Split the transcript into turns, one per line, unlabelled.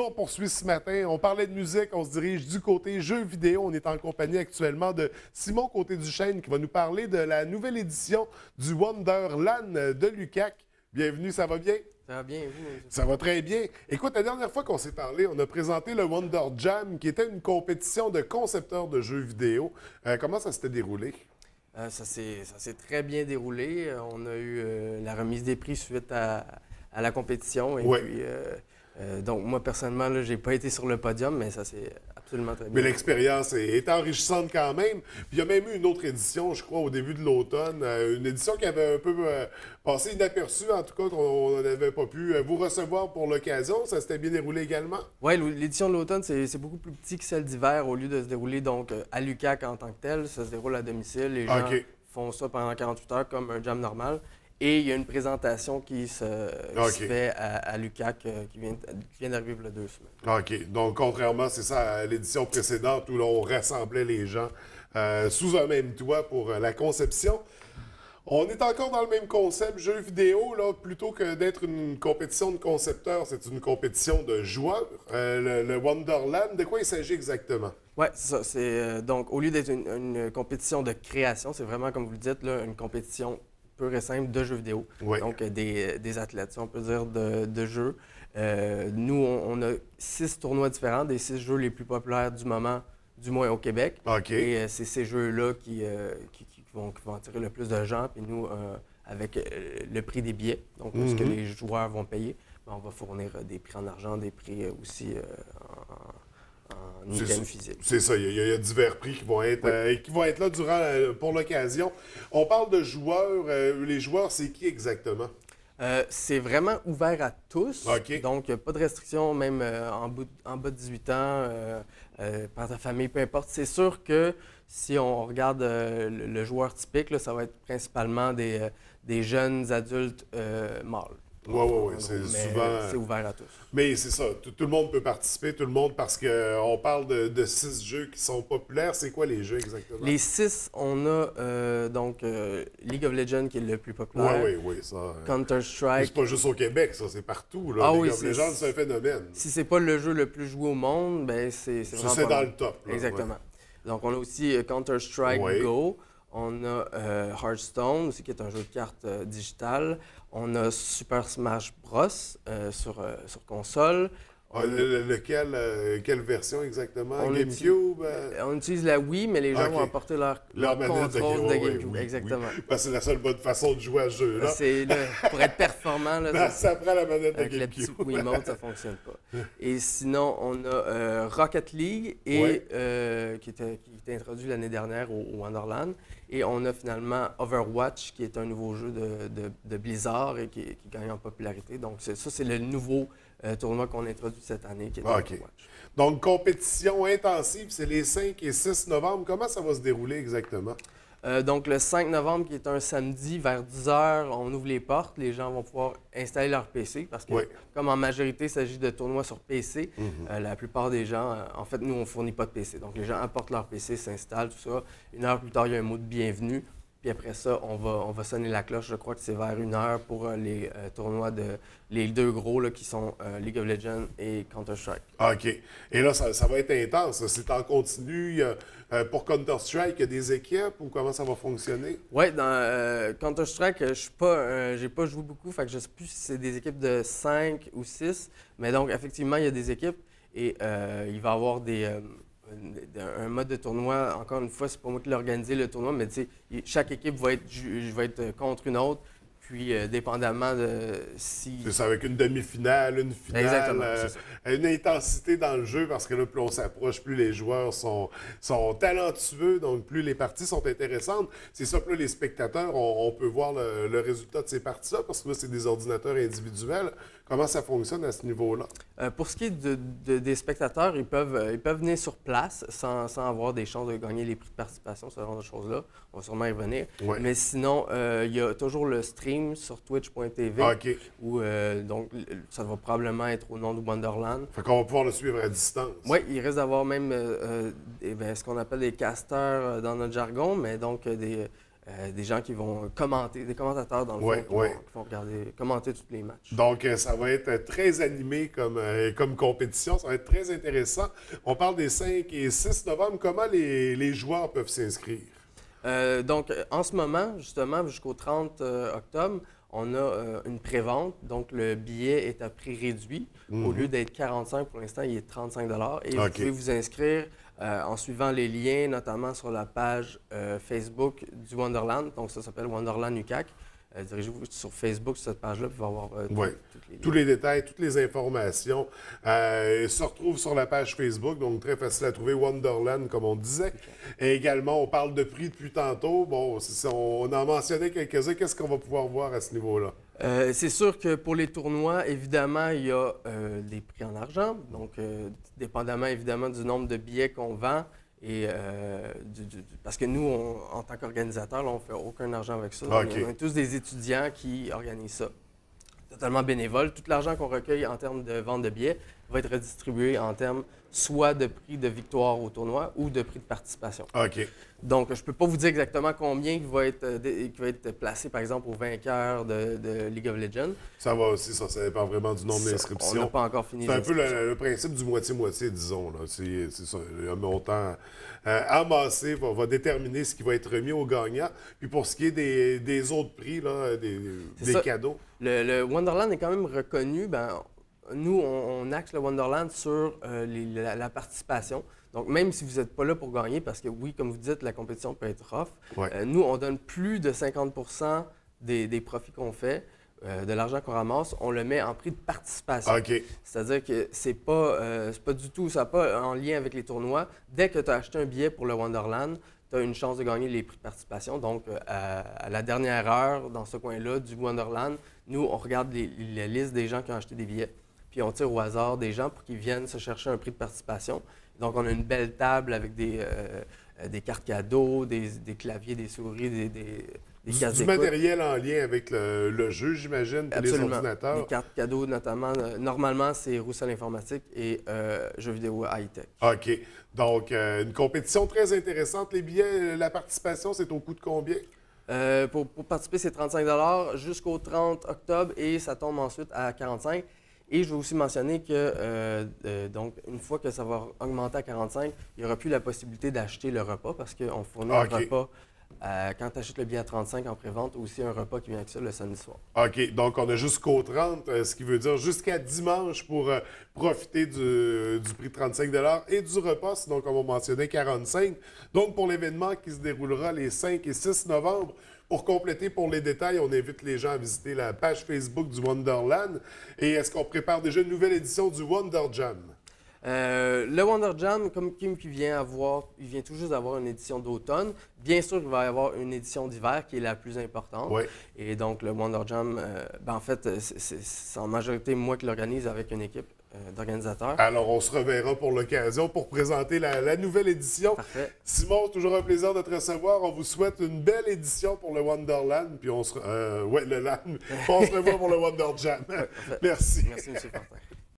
On poursuit ce matin. On parlait de musique, on se dirige du côté jeux vidéo. On est en compagnie actuellement de Simon Côté-Duchesne qui va nous parler de la nouvelle édition du Wonderland de l'UQAC. Bienvenue, ça va bien?
Ça va bien, et vous?
Ça va très bien. Écoute, la dernière fois qu'on s'est parlé, on a présenté le Wonder Jam, qui était une compétition de concepteurs de jeux vidéo. Comment ça s'était déroulé?
Ça s'est très bien déroulé. On a eu la remise des prix suite à la compétition. Et
Ouais.
puis, donc, moi, personnellement, je n'ai pas été sur le podium, mais ça s'est absolument très bien.
Mais l'expérience est enrichissante quand même. Puis il y a même eu une autre édition, je crois, au début de l'automne. Une édition qui avait un peu passé inaperçue, en tout cas, qu'on n'avait pas pu vous recevoir pour l'occasion. Ça s'était bien déroulé également?
Oui, l'édition de l'automne, c'est beaucoup plus petit que celle d'hiver. Au lieu de se dérouler donc à l'UQAC en tant que tel, ça se déroule à domicile. Les gens
OK.
font ça pendant 48 heures comme un jam normal. Et il y a une présentation qui se fait à l'UQAC qui vient d'arriver il y a 2 semaines.
OK. Donc, contrairement, c'est ça, à l'édition précédente où l'on rassemblait les gens sous un même toit pour la conception. On est encore dans le même concept, jeu vidéo, là, plutôt que d'être une compétition de concepteurs, c'est une compétition de joueurs. Le Wonderland, de quoi il s'agit exactement?
Oui, c'est ça. Donc, au lieu d'être une compétition de création, c'est vraiment, comme vous le dites, là, une compétition pure et simple de jeux vidéo.
Oui.
Donc, des athlètes, si on peut dire, de jeux. Nous, on a 6 tournois différents, des 6 jeux les plus populaires du moment, du moins au Québec.
OK.
Et c'est ces jeux-là qui vont attirer le plus de gens. Puis nous, avec le prix des billets, donc ce que les joueurs vont payer, on va fournir des prix en argent, des prix aussi en items physiques.
C'est ça, il y a divers prix qui vont être là pour l'occasion. On parle de joueurs. Les joueurs, c'est qui exactement?
C'est vraiment ouvert à tous.
OK.
Donc, il n'y a pas de restriction, même en bas de 18 ans, par ta famille, peu importe. C'est sûr que si on regarde le joueur typique, là, ça va être principalement des jeunes adultes mâles.
Oui.
Mais
C'est souvent.
c'est ouvert à tous.
Mais c'est ça, tout le monde peut participer, tout le monde, parce qu'on parle de 6 jeux qui sont populaires. C'est quoi les jeux exactement?
Les 6, on a donc League of Legends qui est le plus populaire.
Oui, ça.
Counter-Strike.
C'est pas juste au Québec, ça, c'est partout. Là.
Ah
League
oui,
of Legends, c'est un phénomène.
Si c'est pas le jeu le plus joué au monde, ben c'est
Ça,
vraiment
c'est
pas
dans
mal.
le top. Là,
Exactement. Donc, on a aussi Counter-Strike
Oui.
Go. On a Hearthstone aussi, qui est un jeu de cartes digital. On a Super Smash Bros. Sur console.
Quelle version exactement?
On
GameCube?
On utilise la Wii, mais les gens vont apporter leur
manette
contrôle de GameCube.
oui.
Exactement.
Parce que c'est la seule bonne façon de jouer à ce jeu-là.
Pour être performant, là,
Ça prend la manette de
avec le petit
GameCube.
Wiimote, ça ne fonctionne pas. Et sinon, on a Rocket League, qui était introduit l'année dernière au Wonderland. Et on a finalement Overwatch, qui est un nouveau jeu de Blizzard et qui gagne en popularité. Donc, ça, c'est le nouveau tournoi qu'on a introduit cette année, qui est Overwatch.
Donc, compétition intensive, c'est les 5 et 6 novembre. Comment ça va se dérouler exactement?
Donc, le 5 novembre, qui est un samedi, vers 10 h, on ouvre les portes. Les gens vont pouvoir installer leur PC parce que, comme en majorité, il s'agit de tournois sur PC, la plupart des gens, en fait, nous, on ne fournit pas de PC. Donc, les gens apportent leur PC, s'installent, tout ça. 1 heure plus tard, il y a un mot de bienvenue. Puis après ça, on va sonner la cloche. Je crois que c'est vers 1 heure pour les tournois les 2 gros là, qui sont League of Legends et Counter-Strike.
OK. Et là, ça va être intense. C'est en continu. Pour Counter-Strike, il y a des équipes ou comment ça va fonctionner?
Oui, dans Counter-Strike, j'ai pas joué beaucoup, fait que je ne sais plus si c'est des équipes de 5 ou 6. Mais donc, effectivement, il y a des équipes et il va y avoir un mode de tournoi. Encore une fois, c'est pas moi qui l'ai organisé le tournoi, mais chaque équipe va être contre une autre. Puis, dépendamment de si...
C'est ça, avec une demi-finale, une finale,
Exactement, c'est ça.
Une intensité dans le jeu, parce que là, plus on s'approche, plus les joueurs sont talentueux, donc plus les parties sont intéressantes. C'est ça que là, les spectateurs, on peut voir le résultat de ces parties-là, parce que là, c'est des ordinateurs individuels. Comment ça fonctionne à ce niveau-là?
Pour ce qui est des spectateurs, ils peuvent venir sur place sans avoir des chances de gagner les prix de participation, ce genre de choses-là. On va sûrement y revenir.
Ouais.
Mais sinon, il y a toujours le stream sur twitch.tv.
OK.
Où, donc, ça va probablement être au nom de Wonderland.
Fait qu'on va pouvoir le suivre à distance.
Oui, il risque d'avoir même ce qu'on appelle des casteurs dans notre jargon, mais donc des gens qui vont commenter, des commentateurs dans le fond, qui vont regarder, commenter tous les matchs.
Donc, ça va être très animé comme compétition. Ça va être très intéressant. On parle des 5 et 6 novembre. Comment les joueurs peuvent s'inscrire?
Donc, en ce moment, justement, jusqu'au 30 octobre, on a une prévente. Donc, le billet est à prix réduit. Au lieu d'être 45 pour l'instant, il est 35 et vous pouvez vous inscrire en suivant les liens, notamment sur la page Facebook du Wonderland. Donc, ça s'appelle Wonderland UQAC. Dirigez-vous sur Facebook, sur cette page-là, puis vous allez voir
tous les détails, toutes les informations se retrouvent sur la page Facebook, donc très facile à trouver, Wonderland, comme on disait. Et également, on parle de prix depuis tantôt. Bon, on en mentionnait quelques-uns. Qu'est-ce qu'on va pouvoir voir à ce niveau-là?
C'est sûr que pour les tournois, évidemment, il y a des prix en argent. Donc, dépendamment, évidemment, du nombre de billets qu'on vend. Et parce que nous, en tant qu'organisateurs, on ne fait aucun argent avec ça. On est tous des étudiants qui organisent ça. Totalement bénévole. Tout l'argent qu'on recueille en termes de vente de billets va être redistribué en termes soit de prix de victoire au tournoi ou de prix de participation. Donc, je ne peux pas vous dire exactement combien qui va être placé, par exemple, aux vainqueurs de League of Legends.
Ça va aussi, ça dépend vraiment du nombre d'inscriptions.
On n'a pas encore fini.
C'est un peu le principe du moitié-moitié, disons. C'est ça, un montant amassé va déterminer ce qui va être remis aux gagnants. Puis pour ce qui est des autres prix, là, des cadeaux.
Le Wonderland est quand même reconnu. Nous, on axe le Wonderland sur la participation. Donc, même si vous n'êtes pas là pour gagner, parce que oui, comme vous dites, la compétition peut être rough, nous, on donne plus de 50 des profits qu'on fait, de l'argent qu'on ramasse, on le met en prix de participation. C'est-à-dire que c'est pas du tout, ça n'a pas en lien avec les tournois. Dès que tu as acheté un billet pour le Wonderland, tu as une chance de gagner les prix de participation. Donc, à la dernière heure, dans ce coin-là du Wonderland, nous, on regarde la liste des gens qui ont acheté des billets. Puis on tire au hasard des gens pour qu'ils viennent se chercher un prix de participation. Donc, on a une belle table avec des cartes cadeaux, des claviers, des souris, des casques
du matériel en lien avec le jeu, j'imagine, pour les ordinateurs.
Des cartes cadeaux, notamment. Normalement, c'est Roussel Informatique et jeux vidéo high-tech.
OK. Donc, une compétition très intéressante. Les billets, la participation, c'est au coût de combien?
Pour participer, c'est 35 jusqu'au 30 octobre et ça tombe ensuite à 45. Et je veux aussi mentionner que, donc, une fois que ça va augmenter à 45, il n'y aura plus la possibilité d'acheter le repas parce qu'on fournit un repas. Quand tu achètes le billet à 35 en pré-vente, aussi un repas qui vient avec ça le samedi soir. OK.
Donc, on a jusqu'au 30, ce qui veut dire jusqu'à dimanche pour profiter du prix de 35 et du repas, sinon, comme on mentionnait, 45. Donc, pour l'événement qui se déroulera les 5 et 6 novembre, pour compléter, pour les détails, on invite les gens à visiter la page Facebook du Wonderland. Et est-ce qu'on prépare déjà une nouvelle édition du Wonder Jam?
Le Wonder Jam, comme Kim il vient tout juste d'avoir une édition d'automne. Bien sûr, il va y avoir une édition d'hiver qui est la plus importante. Et donc, le Wonder Jam, en fait, c'est en majorité moi qui l'organise avec une équipe d'organisateurs.
Alors, on se reverra pour l'occasion pour présenter la nouvelle édition.
Parfait.
Simon, toujours un plaisir de te recevoir. On vous souhaite une belle édition pour le Wonderland. Puis on se revoit pour le Wonder Jam. Merci.
Merci, M. Fortin.